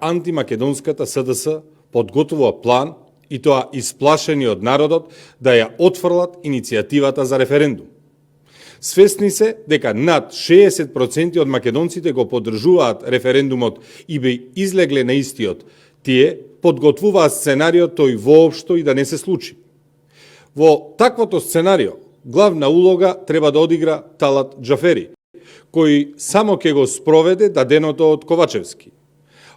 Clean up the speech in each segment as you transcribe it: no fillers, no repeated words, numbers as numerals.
антимакедонската СДС подготвува план, и тоа исплашени од народот, да ја отфрлат иницијативата за референдум. Свесни се дека над 60% од македонците го поддржуваат референдумот и би излегле на истиот, тие подготвуваат сценариот тој воопшто и да не се случи. Во таквото сценарио главна улога треба да одигра Талат Џафери, кој само ќе го спроведе даденото од Ковачевски.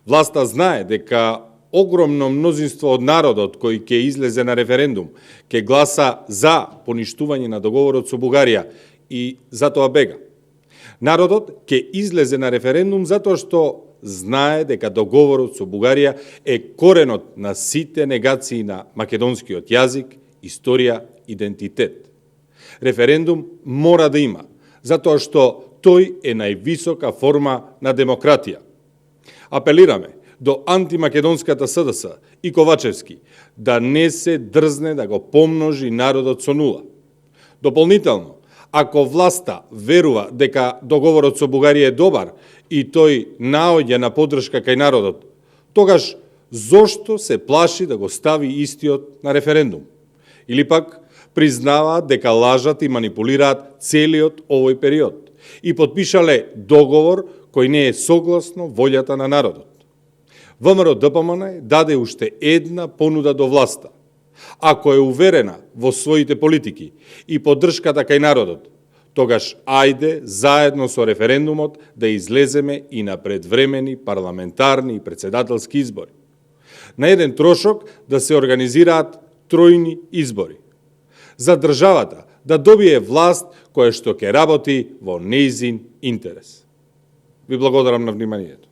Власта знае дека огромно мнозинство од народот кој ќе излезе на референдум, ќе гласа за поништување на договорот со Бугарија и затоа бега. Народот ќе излезе на референдум затоа што знае дека договорот со Бугарија е коренот на сите негации на македонскиот јазик, историја, идентитет. Референдум мора да има, затоа што тој е највисока форма на демократија. Апелираме до антимакедонската СДС и Ковачевски да не се дрзне да го помножи народот со нула. Дополнително, ако власта верува дека договорот со Бугарија е добар и тој наоѓа на поддршка кај народот, тогаш зошто се плаши да го стави истиот на референдум? Или пак признаваат дека лажат и манипулираат целиот овој период и подпишале договор кој не е согласно волјата на народот. ВМРО-ДПМН даде уште една понуда до власта. Ако е уверена во своите политики и поддршката кај народот, тогаш ајде заедно со референдумот да излеземе и на предвремени парламентарни и председателски избори. На еден трошок да се организираат тројни избори. За државата да добие власт која што ќе работи во нејзин интерес. Ви благодарам на вниманието.